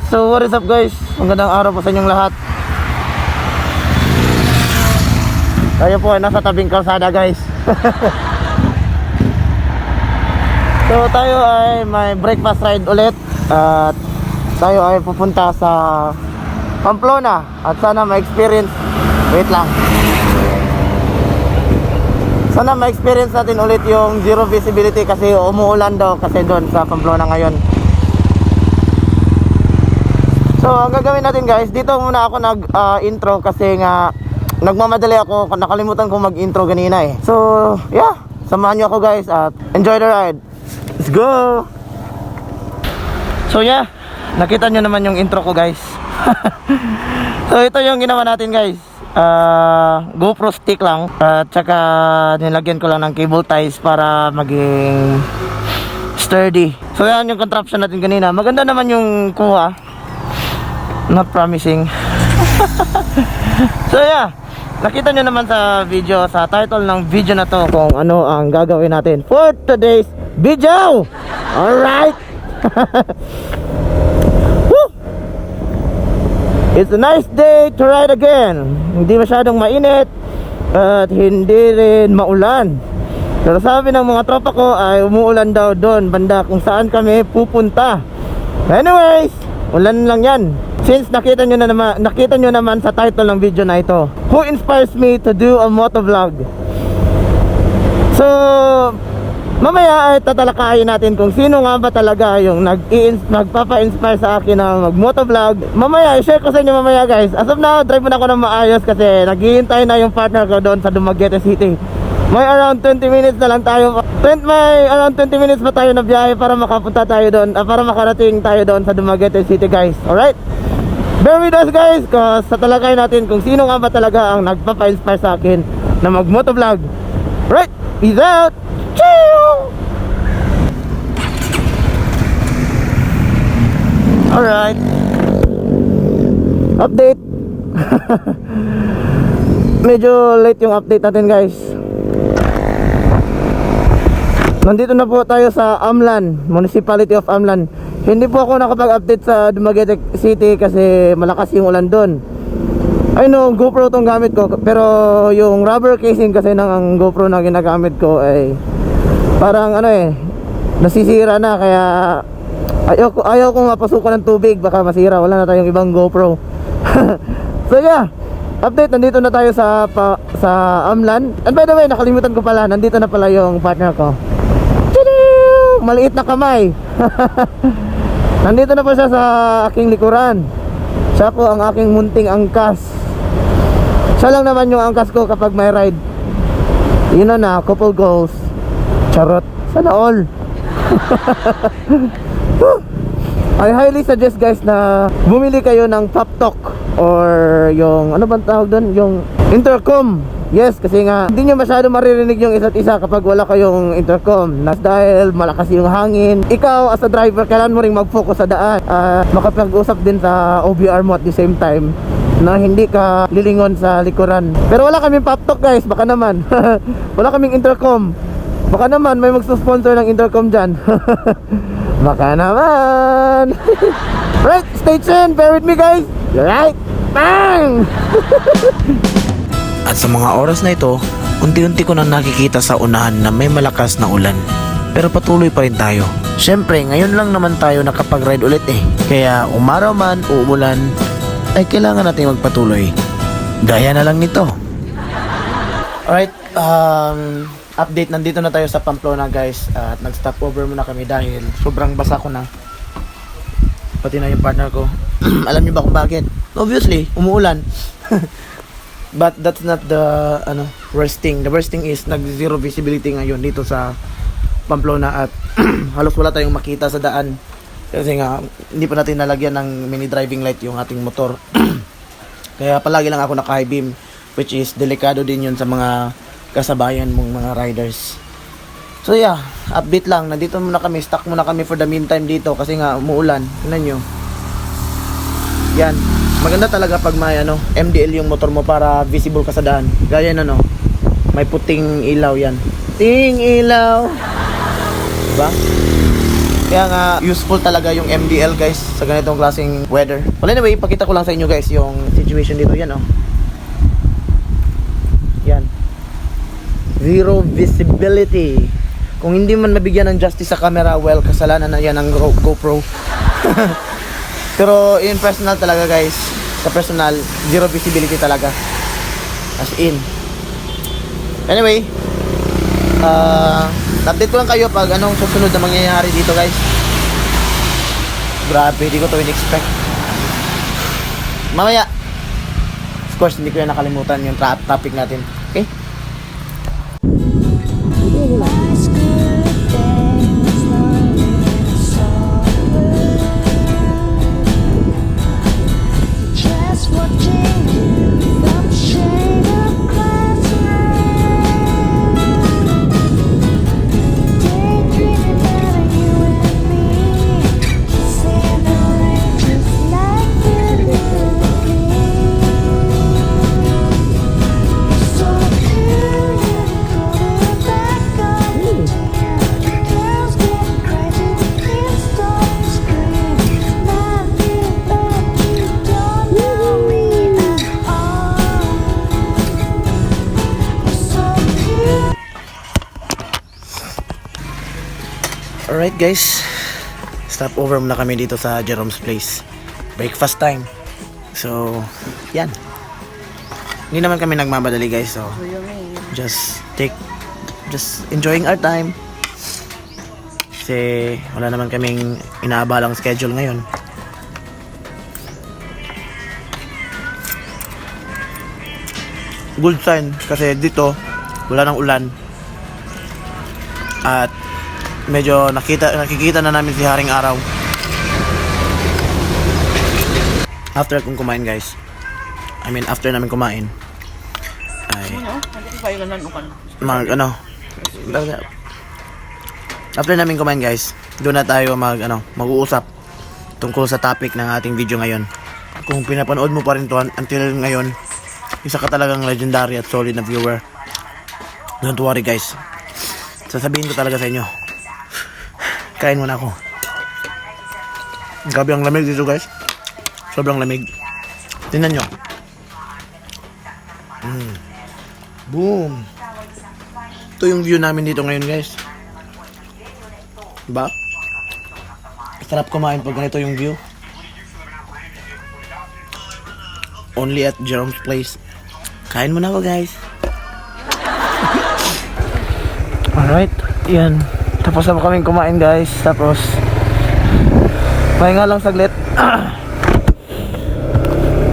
So what is up guys? Magandang araw po sa inyong lahat. Tayo po ay nasa tabing kalsada guys. So tayo ay may breakfast ride ulit. At tayo ay pupunta sa Pamplona. At sana ma-experience. Wait lang. Sana ma-experience natin ulit yung zero visibility kasi umuulan daw kasi doon sa Pamplona ngayon. So ang gagawin natin guys, dito muna ako nag-intro kasi nga nagmamadali ako, nakalimutan kong mag-intro kanina eh. So yeah, samahan nyo ako guys at enjoy the ride. Let's go! So yeah, nakita nyo naman yung intro ko guys. So ito yung ginawa natin guys. GoPro stick lang at saka nilagyan ko lang ng cable ties para maging sturdy. So yan yung contraption natin kanina. Maganda naman yung kuha. Not promising. So yeah, nakita nyo naman sa video, sa title ng video na to kung ano ang gagawin natin for today's video. Alright. It's a nice day to ride again. Hindi masyadong mainit at hindi rin maulan. Pero sabi ng mga tropa ko ay umuulan daw doon banda kung saan kami pupunta. Anyways, ulan lang yan. Since nakita nyo naman sa title ng video na ito, who inspires me to do a motovlog? So mamaya ay tatalakayin natin kung sino nga ba talaga yung nagpapa-inspire sa akin na mag-motovlog. Mamaya, i-share ko sa inyo mamaya guys. As of now, drive muna ako ng maayos kasi naghihintay na yung partner ko doon sa Dumaguete City. May around 20 minutes na lang tayo. May around 20 minutes pa tayo na biyahe para makapunta tayo doon, para makarating tayo doon sa Dumaguete City guys. Alright? Bear with us guys, cause tatalakayin natin kung sino nga ba talaga ang nagpapa-inspire sa akin na mag-motovlog. Right? Peace out! Alright. Update. Medyo late yung update natin guys. Nandito na po tayo sa Amlan, Municipality of Amlan. Hindi po ako nakapag-update sa Dumaguete City kasi malakas yung ulan doon. I know, GoPro tong gamit ko, pero yung rubber casing kasi ng GoPro na ginagamit ko ay parang ano eh, nasisira na, kaya ayaw kong mapasukan ng tubig, baka masira, wala na tayong ibang GoPro. So yeah, update, nandito na tayo sa Amlan. And by the way, nakalimutan ko pala, nandito na pala yung partner ko. Tadam! Maliit na kamay. Nandito na po siya sa aking likuran. Siya po ang aking munting angkas. Siya lang naman yung angkas ko kapag may ride. Yun na, couple goals. Charot, sana all. I highly suggest guys na bumili kayo ng pop talk or yung ano bang tawag doon, yung intercom. Yes, kasi nga hindi nyo masyado maririnig yung isa't isa kapag wala kayong intercom. Dahil malakas yung hangin. Ikaw as a driver, kailangan mo ring mag-focus sa daan at makapag-usap din sa OBR mo at the same time na hindi ka lilingon sa likuran. Pero wala kaming pop talk guys, baka naman. Wala kaming intercom. Baka naman may magsusponsor ng intercom dyan. Baka naman. Right, stay tuned, bear with me guys. Right, bang. At sa mga oras na ito, unti-unti ko na nakikita sa unahan na may malakas na ulan. Pero patuloy pa rin tayo. Siyempre, ngayon lang naman tayo nakapag-ride ulit eh. Kaya umaraw man o umulan, ay kailangan natin magpatuloy. Gaya na lang nito. Alright, update, nandito na tayo sa Pamplona guys. At nag-stop over muna kami dahil sobrang basa ko na. Pati na yung partner ko. Alam niyo ba kung bakit? Obviously, umuulan. But that's not the worst thing. The worst thing is nag-zero visibility ngayon dito sa Pamplona at halos wala tayong makita sa daan. Kasi nga hindi pa natin nalagyan ng mini driving light yung ating motor. Kaya palagi lang ako naka-high beam, which is delikado din yun sa mga kasabayan mong mga riders. So yeah, update lang. Nandito muna kami, stuck muna kami for the meantime dito kasi nga umuulan. Tingnan nyo. Yan. Maganda talaga pag may MDL yung motor mo para visible ka sa daan. Gaya na may puting ilaw yan. Ting ilaw. Diba? Kaya nga, useful talaga yung MDL guys sa ganitong klaseng weather. Well anyway, ipakita ko lang sa inyo guys yung situation dito. Yan oh. Yan. Zero visibility. Kung hindi man mabigyan ng justice sa camera, well, kasalanan na yan ng GoPro. Pero in personal talaga guys, sa personal, zero visibility talaga. As in. Anyway, update ko lang kayo pag anong susunod na mangyayari dito guys. Grabe, hindi ko to in-expect. Mamaya, of course, hindi ko yan nakalimutan yung topic natin. Okay? Life's good things learning software. Just watching you from shade of glass around. Daydreaming about you and me. Kissing the rain just like the movie. So cool and cool back on the jam. Girls get crazy, kids don't scream. Might be bad, you don't know me at all. So cute. Alright guys, stop over muna kami dito sa Jerome's Place. Breakfast time. So, yan. Hindi naman kami nagmamadali guys, so just enjoying our time. Kasi wala naman kaming inaabalang schedule ngayon. Good sign kasi dito wala nang ulan. At medyo nakikita na namin si Haring Araw. After kong kumain guys, after namin kumain ay after namin kumain guys, doon na tayo mag-uusap tungkol sa topic ng ating video ngayon. Kung pinapanood mo pa rin to until ngayon, isa ka talagang legendary at solid na viewer. Don't worry guys, sasabihin ko talaga sa inyo, kain muna ako. Grabe ang lamig dito guys. Sobrang lamig. Tingnan nyo. Boom. Ito yung view namin dito ngayon guys. Diba? Sarap kumain pag ganito yung view. Only at Jerome's Place. Kain muna ako guys. Alright. Yan. Tapos na kaming kumain guys. Tapos pahinga lang saglit.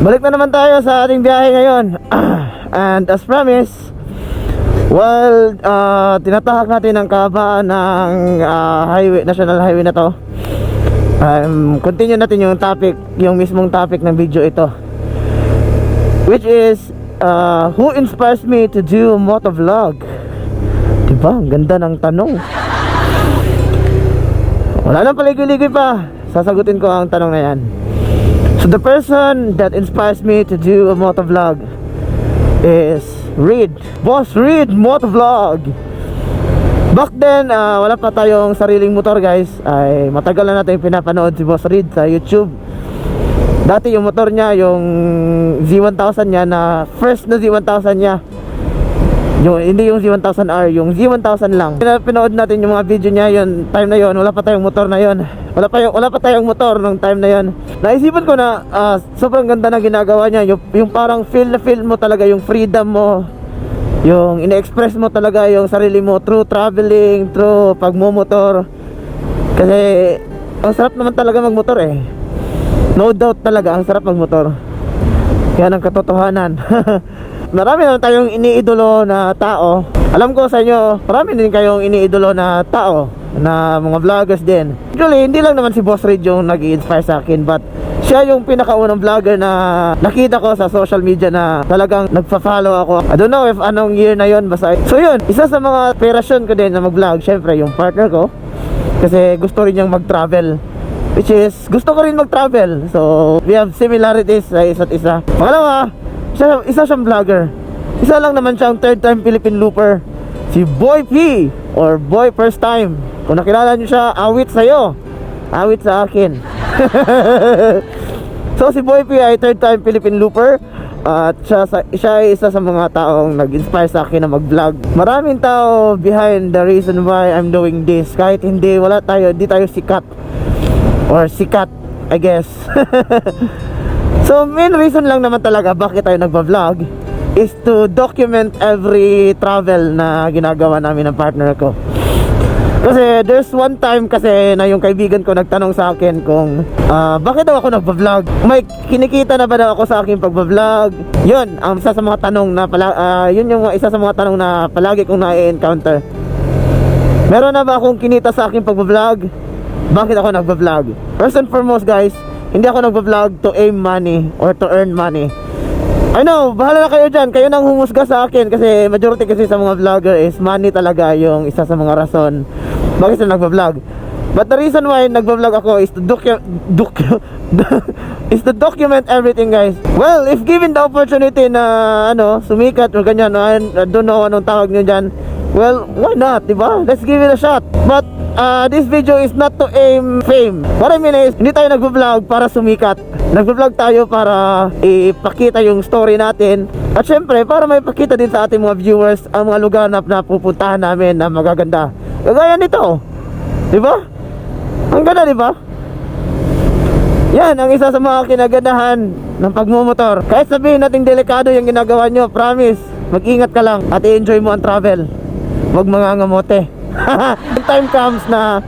Balik na naman tayo sa ating biyahe ngayon. And as promised, well, tinatahak natin ang kahabaan ng national highway na to. Continue natin yung topic, yung mismong topic ng video ito, which is who inspires me to do motovlog. Diba? Ang ganda ng tanong. Wala nang paligoy-ligoy pa. Sasagutin ko ang tanong na yan. So the person that inspires me to do a motovlog is Reed. Boss Reed Motovlog. Back then, wala pa tayong sariling motor guys. Ay matagal na natin pinapanood si Boss Reed sa YouTube. Dati yung motor niya, yung Z1000 niya, na first na Z1000 niya, hindi yung Z1000R, yung Z1000 lang. Pinanood natin yung mga video niya, yun time na yon, wala pa tayong motor na yon. Wala pa tayong motor nung time na yon. Naisipan ko na sobrang ganda na ginagawa niya, yung parang feel mo talaga yung freedom mo, yung ine-express mo talaga yung sarili mo through traveling, through pagmumotor. Kasi ang sarap naman talaga magmotor eh. No doubt talaga, ang sarap magmotor. Yan ang katotohanan. Marami naman tayong iniidolo na tao. Alam ko sa inyo, marami din kayong iniidolo na tao, na mga vloggers din. Actually, hindi lang naman si Boss Reed yung nag-i-inspire sa akin, but siya yung pinakaunang vlogger na nakita ko sa social media na talagang nagpa-follow ako. I don't know if anong year na yon, basta. So yun, isa sa mga inspirasyon ko din na mag-vlog, syempre yung partner ko. Kasi gusto rin niyang mag-travel, which is, gusto ko rin mag-travel. So, we have similarities sa isa't isa. Pangalawa, isa siyang vlogger. Isa lang naman siyang third time Philippine looper. Si Boy P, or Boy First Time. Kung nakilala niyo siya, awit sa'yo. awit sa akin. So si Boy P ay third time Philippine Looper. At siya ay isa sa mga taong nag-inspire sa akin na mag-vlog. Maraming tao behind the reason why I'm doing this. Kahit hindi tayo sikat. Or sikat, I guess. So main reason lang naman talaga bakit tayo nagba-vlog is to document every travel na ginagawa namin ng partner ko. Kasi there's one time kasi na yung kaibigan ko nagtanong sa akin kung bakit daw ako nagba-vlog? May kinikita na ba daw ako sa aking pagba-vlog? Yun, ang isa sa mga tanong na yun yung isa sa mga tanong na palagi kong na-encounter. Meron na ba akong kinita sa aking pagba-vlog? Bakit ako nagba-vlog? First and foremost guys, hindi ako nagba-vlog to aim money or to earn money. I know, bahala na kayo dyan. Kayo nang humusga sa akin kasi majority kasi sa mga vlogger is money talaga yung isa sa mga rason bakit sila nagba-vlog. But the reason why nagba-vlog ako is to is to document everything guys. Well, if given the opportunity na sumikat or ganyan, I don't know anong tawag nyo dyan. Well, why not, diba? Let's give it a shot. But this video is not to aim fame. What I mean is, hindi tayo nagba-vlog para sumikat. Nagba-vlog tayo para ipakita yung story natin. At syempre, para may pakita din sa ating mga viewers ang mga lugar na pupuntahan namin na magaganda. Kagaya nito, diba? Ang ganda, diba? Yan ang isa sa mga kinagandahan ng pagmumotor. Kahit sabihin nating delikado yung ginagawa nyo, promise, mag-ingat ka lang at i-enjoy mo ang travel. Huwag mangangamote. When time comes na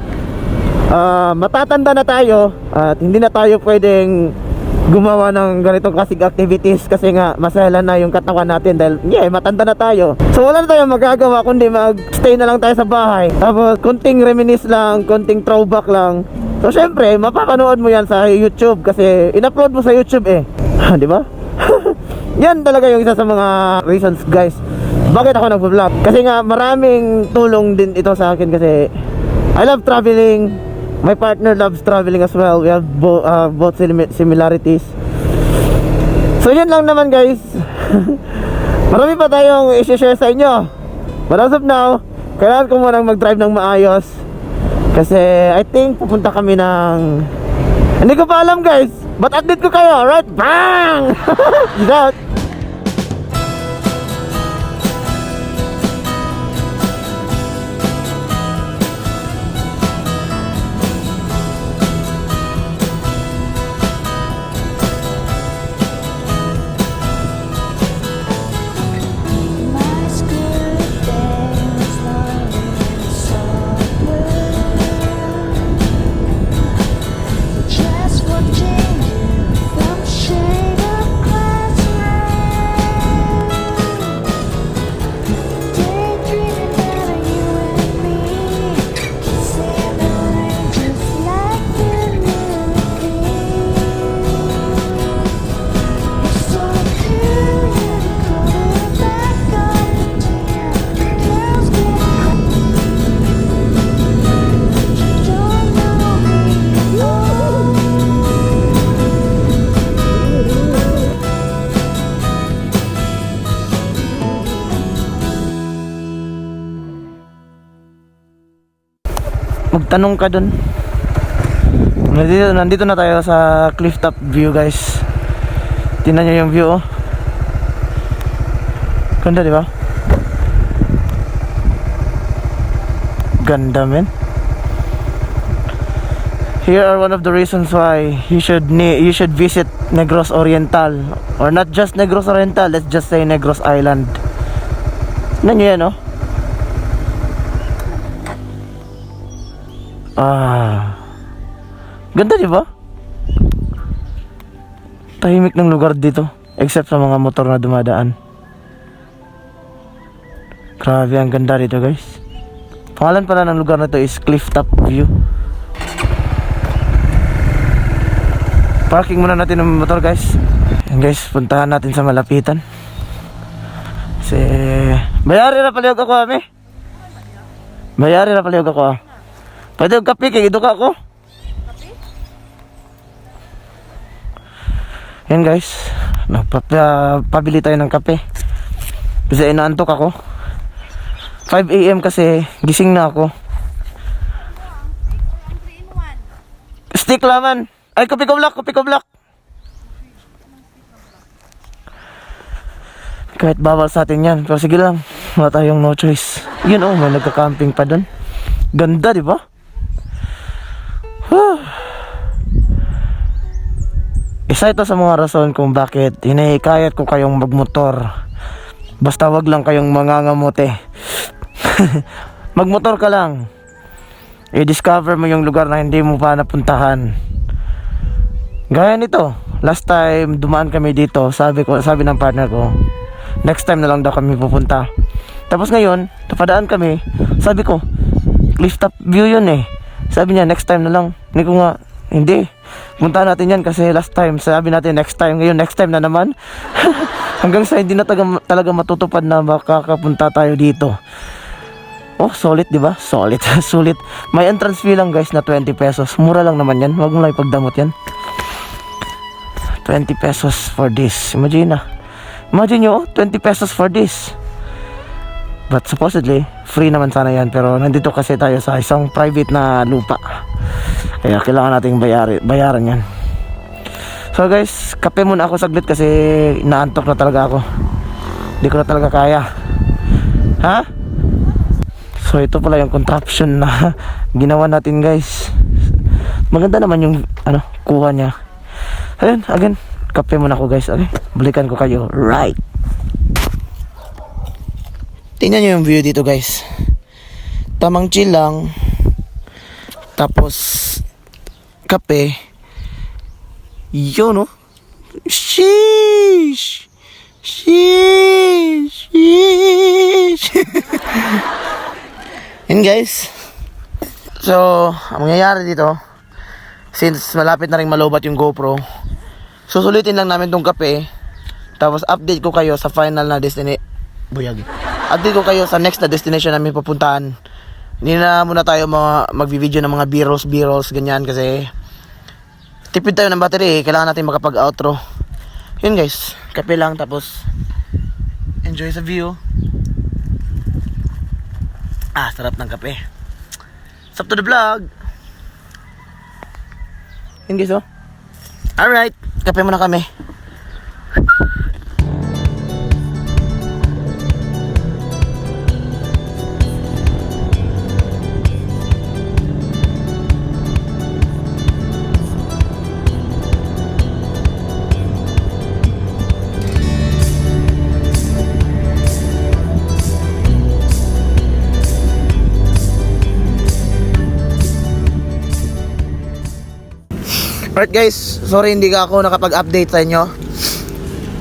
matatanda na tayo at hindi na tayo pwedeng gumawa ng ganitong klaseng activities kasi nga masaya na yung katawan natin dahil matanda na tayo. So wala na tayong magagawa kundi mag-stay na lang tayo sa bahay. Tapos konting reminisce lang, konting throwback lang. So syempre mapapanood mo yan sa YouTube kasi in-upload mo sa YouTube di ba? Yan talaga yung isa sa mga reasons guys bakit ako nagvo-vlog. Kasi nga maraming tulong din ito sa akin kasi I love traveling. My partner loves traveling as well. We have both similarities. So yun lang naman guys. Marami pa tayong i-share sa inyo. But as of now, kailangan ko munang mag-drive ng maayos. Kasi I think pupunta kami ng hindi ko pa alam guys. But update ko kayo, alright? Bang! Peace out! My spirit danced lonely and softly, just watching you from shade of glass rain, daydreaming about you and me, kissing the rain just like the millipede. You're so beautiful, back on the girls get you don't know me. Magtanong ka dun. Nandito na tayo sa cliff top view guys. Tingnan nyo yung view Ganda diba? Ganda men. Here are one of the reasons why you should visit Negros Oriental. Or not just Negros Oriental, let's just say Negros Island. Tingnan nyo yan ganda diba? Tahimik ng lugar dito except sa mga motor na dumadaan. Grabe ang ganda dito guys. Pangalan pala ng lugar na to is Cliff Top View. Parking muna natin ng motor guys. Yan guys, puntahan natin sa malapitan. Kasi bayari na palihog ako Bayari na palihog ako Pwede yung kape, kaya iduka ko. Yan guys, pabili tayo ng kape kasi inaantok ako. 5 AM kasi gising na ako. Stick laman. Ay, kopi ko black. Kahit bawal sa atin yan. Pero sige lang. Wala tayong no choice. Yun oh, may nagka-camping pa doon. Ganda, di ba? Isa ito sa mga rason kung bakit hinahikayat ko kayong magmotor. Basta wag lang kayong mangangamote. Magmotor ka lang. I-discover mo yung lugar na hindi mo pa napuntahan. Gaya nito, last time dumaan kami dito, sabi ng partner ko, next time na lang daw kami pupunta. Tapos ngayon, napadaan kami, sabi ko, cliff top view yun eh. Sabi niya, next time na lang. Hindi ko nga, hindi. Puntahan natin yan kasi last time, sabi natin next time. Ngayon, next time na naman. Hanggang sa hindi na talaga matutupad na makakapunta tayo dito. Oh, solid, di ba? Solid, sulit. May entrance fee lang guys na 20 pesos. Mura lang naman yan. Huwag mo lang ipagdamot yan. 20 pesos for this. Imagine nyo, 20 pesos for this. But supposedly, free naman sana yan. Pero nandito kasi tayo sa isang private na lupa. Kaya kailangan nating bayaran yan. So guys, kape muna ako saglit kasi naantok na talaga ako. Hindi ko na talaga kaya. Ha? So ito pala yung contraption na ginawa natin guys. Maganda naman yung kuha niya. Ayun, again, kape muna ako guys. Okay, balikan ko kayo right. Tingnan nyo yung view dito guys. Tamang chill lang. Tapos kape. Yun oh. Sheesh. Yun guys. So, ang mangyayari dito, since malapit na rin malobat yung GoPro, susulitin lang namin tong kape. Tapos update ko kayo sa final na update ko kayo sa next na destination namin pupuntahan. Hindi na muna tayo magvi-video ng mga b-rolls ganyan kasi tipid tayo ng battery. Kailangan natin makapag-outro. Yun guys, kape lang tapos enjoy sa view. Sarap ng kape. Sup to the vlog. Yun guys oh. Alright, kape muna kami. Alright guys, sorry hindi ako nakapag-update sa inyo.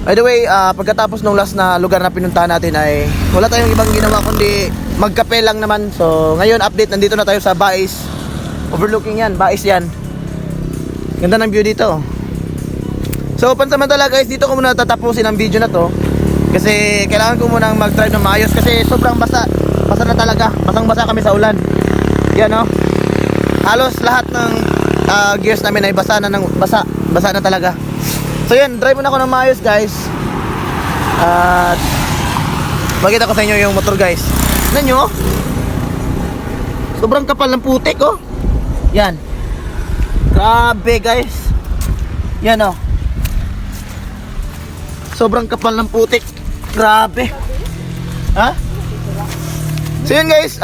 By the way, pagkatapos nung last na lugar na pinuntahan natin ay wala tayong ibang ginawa kundi magkape lang naman. So ngayon update, nandito na tayo sa Bais. Overlooking yan, Bais yan. Ganda ng view dito. So pansamantala guys, dito ko muna tatapusin ang video na to. Kasi kailangan ko munang mag-drive ng maayos kasi sobrang basa. Basa na talaga, basang-basa kami sa ulan. Yan oh. Halos lahat ng gears namin ay basa na talaga. So yan, drive muna ako ng maayos guys. At makita ko sa inyo yung motor guys. Tignan nyo, sobrang kapal ng putik oh. Yan, grabe guys. Yan oh, sobrang kapal ng putik. Grabe. Ha? So yun guys,